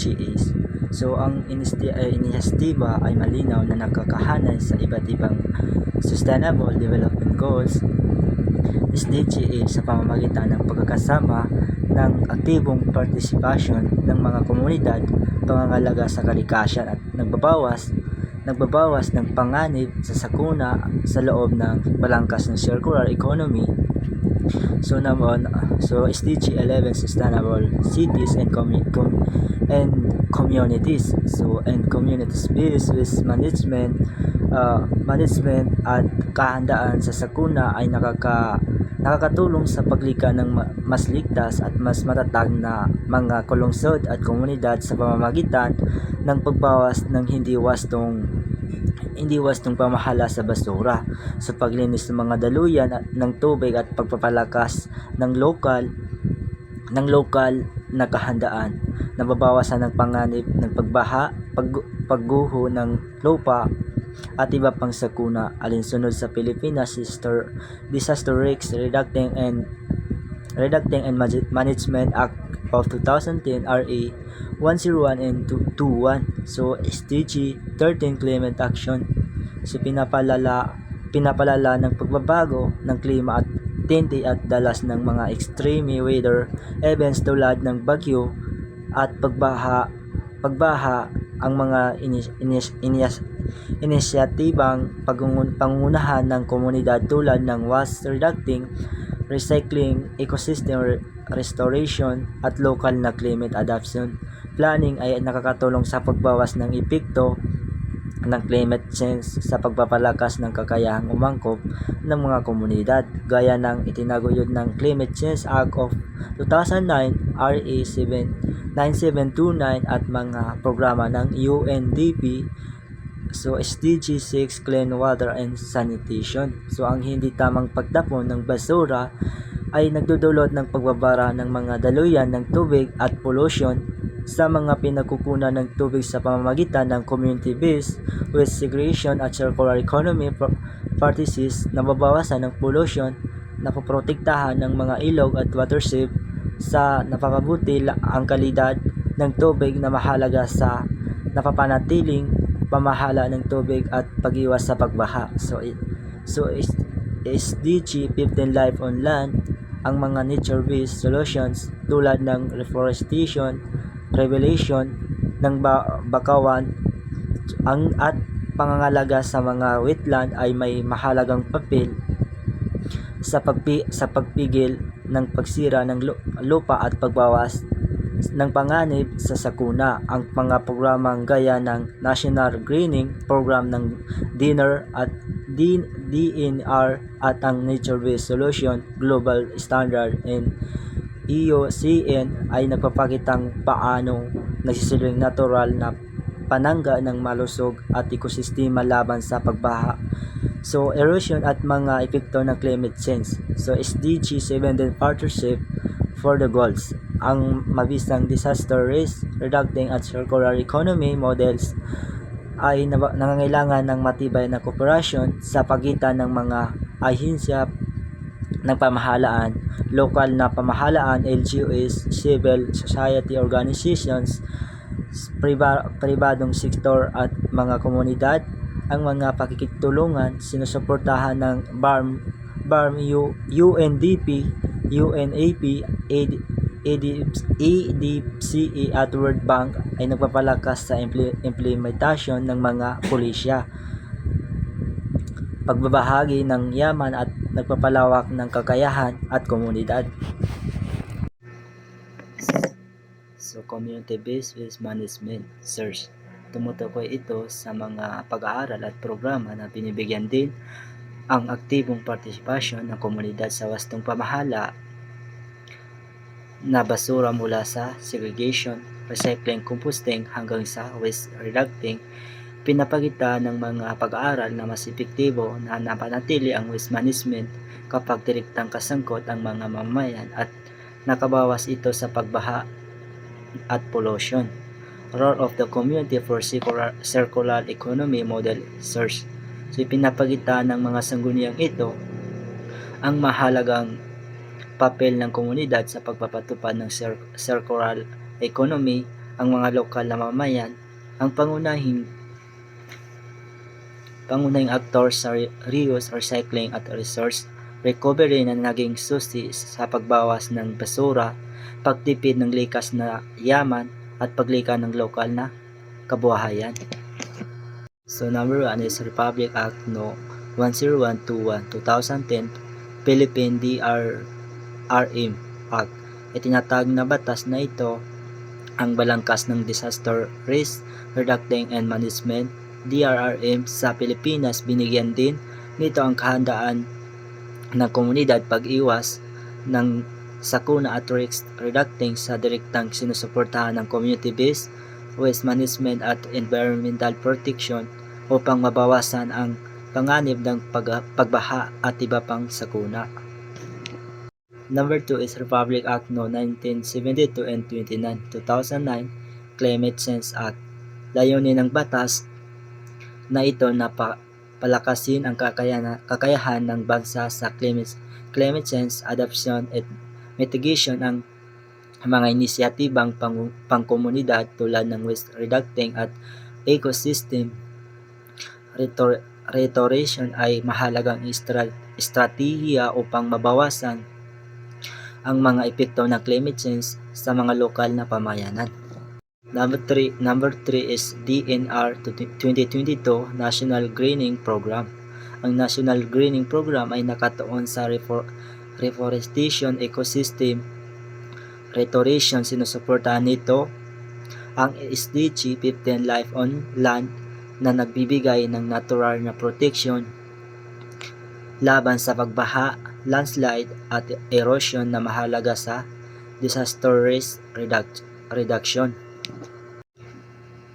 SDGs. So ang inisyatiba ay malinaw na nakakahanan sa iba't ibang Sustainable Development Goals SDGs sa pamamagitan ng pagkakasama ng aktibong partisipasyon ng mga komunidad, pangangalaga sa kalikasan at nagbabawas ng panganib sa sakuna sa loob ng balangkas ng circular economy. So SDG 11 Sustainable Cities and Communities. So and communities based with management at kahandaan sa sakuna ay nakakatulong sa paglikha ng mas ligtas at mas matatag na mga lungsod at komunidad sa pamamagitan ng pagbawas ng hindi wastong pamahala sa basura, sa paglinis ng mga daluyan ng tubig at pagpapalakas ng lokal na kahandaan, nababawasan ng panganib ng pagbaha, pagguho ng lupa at iba pang sakuna alinsunod sa Pilipinas Disaster Risk Reducting and Management Act of 2010 RA 101 and 21. So SDG 13 Climate Action. So pinapalala ng pagbabago ng klima at tindi at dalas ng mga extreme weather events tulad ng bagyo at pagbaha ang mga inisyatibang pangungunahan ng komunidad tulad ng waste recycling, ecosystem restoration at local na climate adaptation planning ay nakakatulong sa pagbawas ng epekto ng climate change sa pagpapalakas ng kakayahang umangkop ng mga komunidad gaya ng itinaguyod ng Climate Change Act of 2009 RA 9729 at mga programa ng UNDP. So SDG 6 Clean Water and Sanitation. So ang hindi tamang pagtapon ng basura ay nagdudulot ng pagbabara ng mga daluyan ng tubig at pollution sa mga pinagkukunan ng tubig sa pamamagitan ng community-based waste segregation at circular economy practices, nababawasan ng pollution, napoprotektahan ng mga ilog at watershed sa napakabuti ang kalidad ng tubig na mahalaga sa napapanatiling pamahala ng tubig at pag-iwas sa pagbaha. So SDG 15 Life on Land, ang mga nature-based solutions tulad ng reforestation, revelation ng bakawan at pangangalaga sa mga wetland ay may mahalagang papel sa pagpigil ng pagsira ng lupa at pagbawas ng panganib sa sakuna. Ang mga programang gaya ng National Greening Program ng DNR at ang Nature-Based Solution Global Standard and EUCN ay nagpapakitang paano nagsisilbing natural na panangga ng malusog at ekosistema laban sa pagbaha, so erosion at mga epekto ng climate change. So SDG 17 Partnership for the Goals, ang mabisang disaster risk reducting at circular economy models ay nangangailangan ng matibay na kooperasyon sa pagitan ng mga ahensya ng pamahalaan, lokal na pamahalaan, LGUs, civil society organizations, pribadong sektor at mga komunidad. Ang mga pakikitulungan sinusuportahan ng BARM, UNDP, UNAP, ADCE at World Bank ay nagpapalakas sa implementasyon ng mga pulisya, pagbabahagi ng yaman at nagpapalawak ng kakayahan at komunidad. So community-based waste management search. Tumutukoy ito sa mga pag-aaral at programa na binibigyan din ang aktibong partisipasyon ng komunidad sa wastong pamahala na basura mula sa segregation, recycling, composting hanggang sa waste reducting. Pinapagitan ng mga pag-aaral na mas epektibo na napanatili ang waste management kapag direktang kasangkot ang mga mamamayan at nakabawas ito sa pagbaha at pollution. Role of the community for circular economy model search. So ipinapagitan ng mga sangguniang ito ang mahalagang papel ng komunidad sa pagpapatupad ng circular economy ang mga lokal na mamamayan ang pangunahing aktor sa reuse, recycling at resource recovery na naging susi sa pagbawas ng basura, pagtipid ng likas na yaman at paglikha ng lokal na kabuhayan. So number 1 is Republic Act No. 10121 2010 Philippine DRRM Act. Itinatag na batas na ito ang balangkas ng Disaster Risk Reducting and Management DRRM sa Pilipinas. Binigyan din nito ang kahandaan ng komunidad pag-iwas ng sakuna at risk reducting sa direktang sinusuportahan ng community-based waste management at environmental protection upang mabawasan ang panganib ng pagbaha at iba pang sakuna. Number 2 is Republic Act No. 1972 and 29, 2009 Climate Change Act. Layunin ng batas na ito na palakasin ang kakayahan ng bansa sa climate change adaptation at mitigation ang mga inisyatibang pangkomunidad tulad ng waste reducting at ecosystem restoration ay mahalagang estratehiya upang mabawasan ang mga epekto ng climate change sa mga lokal na pamayanan. Number 3 is DNR 2022 National Greening Program. Ang National Greening Program ay nakatuon sa reforestation, ecosystem restoration. Sinusuportahan nito ang SDG 15 Life on Land na nagbibigay ng natural na protection laban sa pagbaha, landslide at erosion na mahalaga sa disaster risk reduction.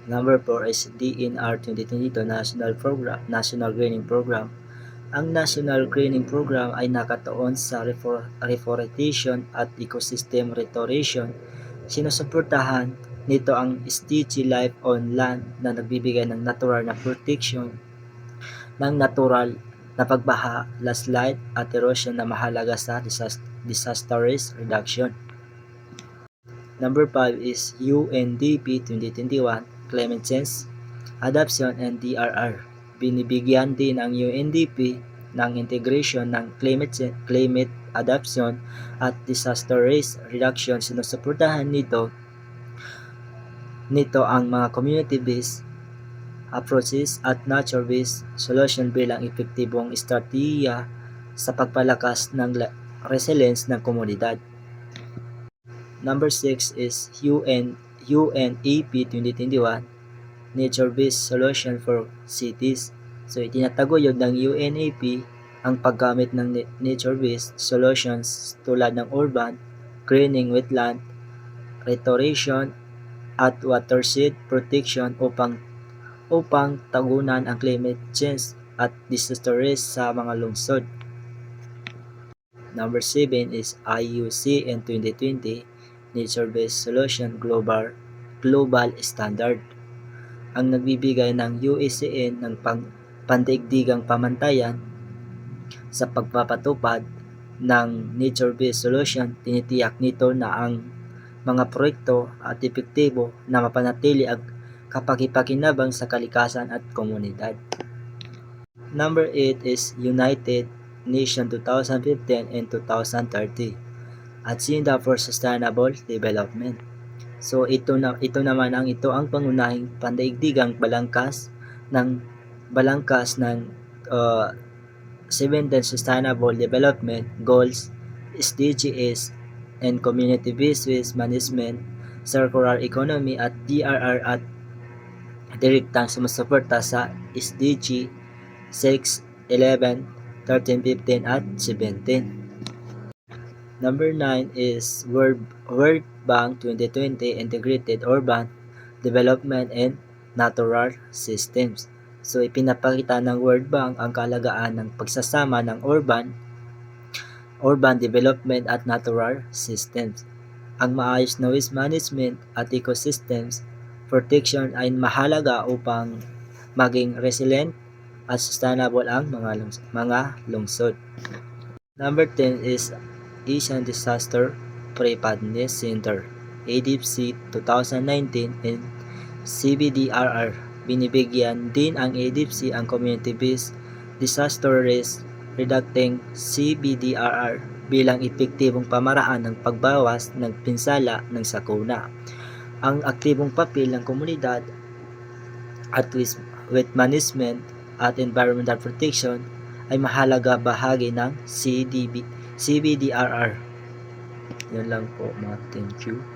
Number 4 is DNR 2022 National Greening Program. Ang National Greening Program ay nakatuon sa reforestation at ecosystem restoration. Sinusuportahan nito ang SDG Life on Land na nagbibigay ng natural na protection ng natural na pagbaha, landslide at erosion na mahalaga sa disaster risk reduction. Number 5 is UNDP 2021 Climate Change Adaptation and DRR. Binibigyan din ang UNDP ng integration ng climate adaptation at disaster risk reduction. Sinusuportahan nito ang mga community-based approaches at nature-based solution bilang epektibong estratehiya sa pagpalakas ng resilience ng komunidad. Number 6 is UNEP 2021 Nature-Based Solution for Cities. So itinataguyod ng UNEP ang paggamit ng nature-based solutions tulad ng urban greening, wetland restoration at watershed protection upang tagunan ang climate change at disaster risk sa mga lungsod. Number 7 is IUCN 2020 Nature-Based Solution Global Standard. Ang nagbibigay ng UICN ng pandaigdigang pamantayan sa pagpapatupad ng nature-based solution. Tinitiyak nito na ang mga proyekto at epektibo na mapanatili ang kapakipakinabang sa kalikasan at komunidad. Number 8 is United Nations 2015 and 2030 Agenda for Sustainable Development. So ito naman ang pangunahing pandaigdigang balangkas ng 17 Sustainable Development Goals, SDGs, and Community-Based Waste Management, Circular Economy at DRR at direktang sumusuporta sa SDG 6, 11, 13, 15 at 17. Number 9 is World Bank 2020 Integrated Urban Development and Natural Systems. So ipinapakita ng World Bank ang kahalagahan ng pagsasama ng urban development at natural systems. Ang maayos na waste management at ecosystems protection ay mahalaga upang maging resilient at sustainable ang mga lungsod. Number 10 is Asian Disaster Preparedness Center. ADIPC 2019 and CBDRR. Binibigyan din ang ADIPC ang Community-Based Disaster Risk Reducting CBDRR bilang epektibong pamaraan ng pagbawas ng pinsala ng sakuna. Ang aktibong papel ng komunidad at with management at environmental protection ay mahalaga bahagi ng CBDRR. Yan lang po mga thank you.